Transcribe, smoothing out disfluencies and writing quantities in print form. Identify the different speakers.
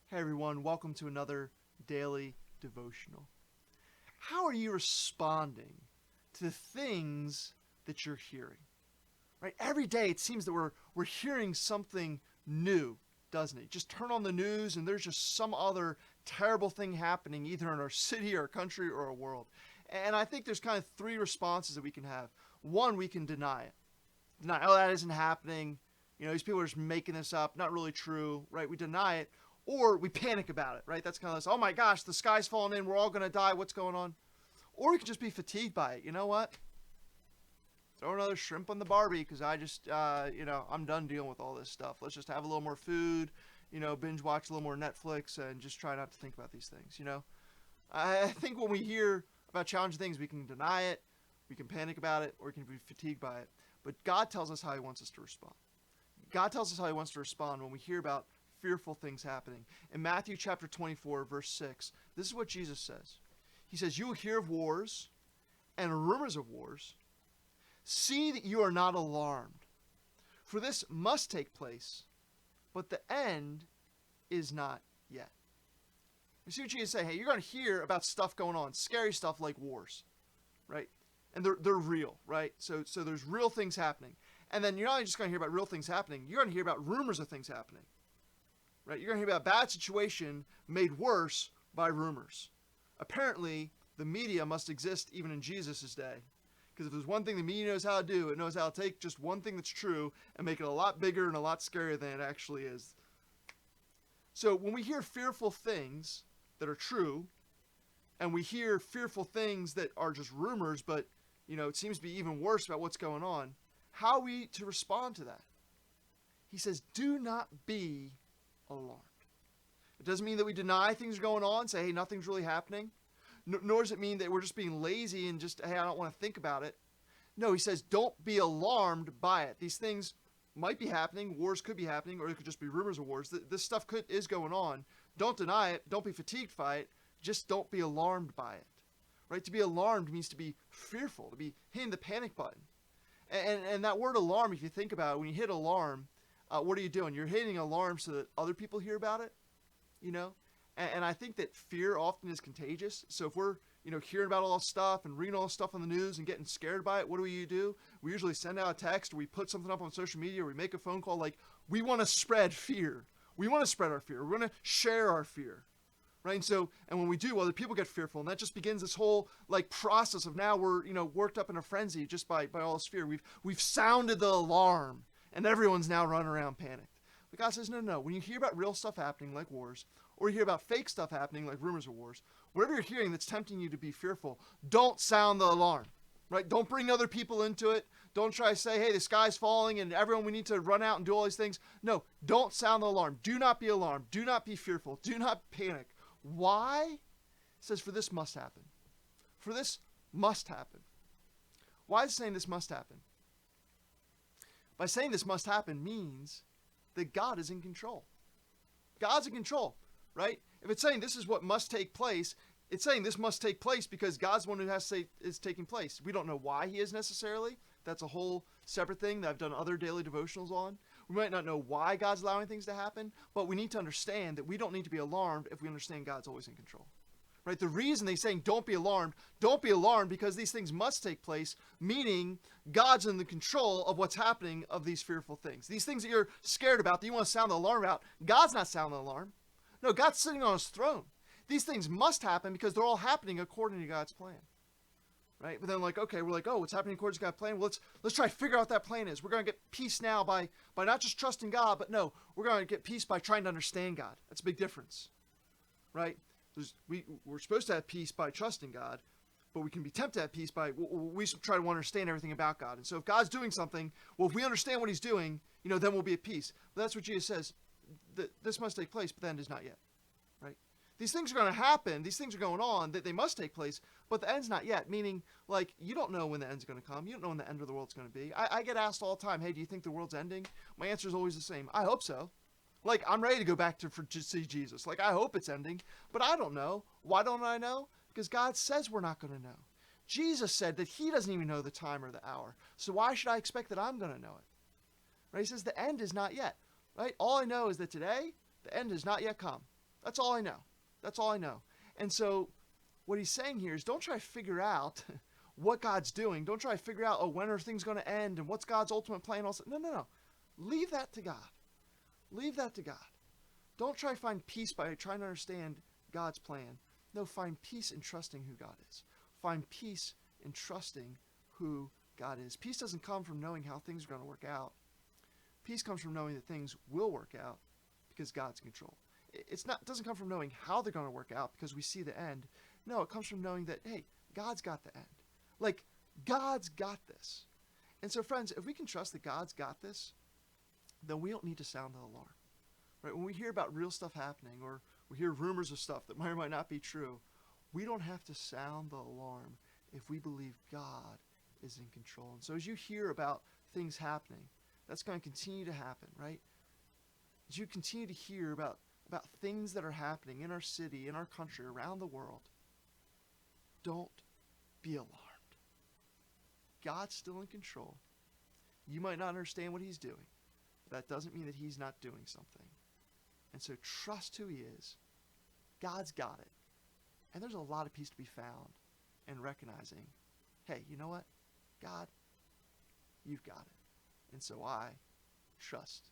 Speaker 1: Hey everyone, welcome to another daily devotional. How are you responding to the things that you're hearing? Right? Every day it seems that we're hearing something new, doesn't it? Just turn on the news and there's just some other terrible thing happening either in our city or our country or our world. And I think there's kind of three responses that we can have. One, we can deny it. Deny, oh, that isn't happening. These people are just making this up, not really true, right? We deny it, or we panic about it, right? That's kind of this, oh my gosh, the sky's falling in, we're all going to die, what's going on? Or we could just be fatigued by it. You know what? Throw another shrimp on the Barbie because I'm done dealing with all this stuff. Let's just have a little more food, binge watch a little more Netflix and just try not to think about these things. I think when we hear about challenging things, we can deny it, we can panic about it, or we can be fatigued by it. But God tells us how he wants us to respond. God tells us how he wants to respond when we hear about fearful things happening. In Matthew chapter 24, verse 6, this is what Jesus says. He says, you will hear of wars and rumors of wars. See that you are not alarmed, for this must take place, but the end is not yet. You see what Jesus is saying? Hey, you're going to hear about stuff going on, scary stuff like wars, right? And they're real, right? So there's real things happening. And then you're not just going to hear about real things happening, you're going to hear about rumors of things happening, right? You're going to hear about a bad situation made worse by rumors. Apparently, the media must exist even in Jesus' day. Because if there's one thing the media knows how to do, it knows how to take just one thing that's true and make it a lot bigger and a lot scarier than it actually is. So when we hear fearful things that are true, and we hear fearful things that are just rumors, but it seems to be even worse about what's going on, how are we to respond to that? He says, do not be alarmed. It doesn't mean that we deny things are going on, say, hey, nothing's really happening. Nor does it mean that we're just being lazy and just, hey, I don't want to think about it. No, he says, don't be alarmed by it. These things might be happening. Wars could be happening, or it could just be rumors of wars. This stuff is going on. Don't deny it. Don't be fatigued by it. Just don't be alarmed by it. Right? To be alarmed means to be fearful, to be hitting the panic button. And that word alarm, if you think about it, when you hit alarm, what are you doing? You're hitting alarm so that other people hear about it, And I think that fear often is contagious. So if we're, hearing about all this stuff and reading all this stuff on the news and getting scared by it, what do? We usually send out a text, or we put something up on social media, or we make a phone call. Like, we want to spread fear. We want to spread our fear. We want to share our fear. Right? And when we do, other people get fearful, and that just begins this whole process of now we're worked up in a frenzy just by all this fear. We've sounded the alarm, and everyone's now running around panicked. But God says, no. When you hear about real stuff happening like wars, or you hear about fake stuff happening like rumors of wars, whatever you're hearing that's tempting you to be fearful, don't sound the alarm. Right? Don't bring other people into it. Don't try to say, hey, the sky's falling and everyone, we need to run out and do all these things. No, don't sound the alarm. Do not be alarmed. Do not be fearful. Do not panic. Why? It says, for this must happen. For this must happen. Why is it saying this must happen? By saying this must happen means that God is in control. God's in control, right? If it's saying this is what must take place, it's saying this must take place because God's the one who has to say it's taking place. We don't know why he is necessarily. That's a whole separate thing that I've done other daily devotionals on. We might not know why God's allowing things to happen, but we need to understand that we don't need to be alarmed if we understand God's always in control. Right? The reason they're saying don't be alarmed because these things must take place, meaning God's in the control of what's happening of these fearful things. These things that you're scared about, that you want to sound the alarm about, God's not sounding the alarm. No, God's sitting on his throne. These things must happen because they're all happening according to God's plan. Right? But then we're like, oh, what's happening according to God's plan? Well, let's try to figure out what that plan is. We're going to get peace now by not just trusting God, but no, we're going to get peace by trying to understand God. That's a big difference. Right? We're supposed to have peace by trusting God, but we can be tempted to have peace by, we try to understand everything about God. And so if God's doing something, well, if we understand what he's doing, then we'll be at peace. But that's what Jesus says. This must take place, but the end is not yet. Right? These things are going to happen. These things are going on. That they must take place, but the end's not yet. Meaning, you don't know when the end's going to come. You don't know when the end of the world's going to be. I get asked all the time, hey, do you think the world's ending? My answer is always the same. I hope so. I'm ready to go back to see Jesus. I hope it's ending, but I don't know. Why don't I know? Because God says we're not going to know. Jesus said that he doesn't even know the time or the hour. So why should I expect that I'm going to know it? Right? He says the end is not yet. Right? All I know is that today, the end has not yet come. That's all I know. That's all I know. And so what he's saying here is don't try to figure out what God's doing. Don't try to figure out, oh, when are things going to end and what's God's ultimate plan. No, no, no. Leave that to God. Leave that to God. Don't try to find peace by trying to understand God's plan. No, find peace in trusting who God is. Find peace in trusting who God is. Peace doesn't come from knowing how things are going to work out. Peace comes from knowing that things will work out because God's in control. It doesn't come from knowing how they're going to work out because we see the end. No, it comes from knowing that, hey, God's got the end. Like, God's got this. And so, friends, if we can trust that God's got this, then we don't need to sound the alarm. Right? When we hear about real stuff happening or we hear rumors of stuff that might or might not be true, we don't have to sound the alarm if we believe God is in control. And so as you hear about things happening, that's going to continue to happen, right? As you continue to hear about things that are happening in our city, in our country, around the world, don't be alarmed. God's still in control. You might not understand what he's doing, but that doesn't mean that he's not doing something. And so trust who he is. God's got it. And there's a lot of peace to be found in recognizing, hey, you know what? God, you've got it. And so I trust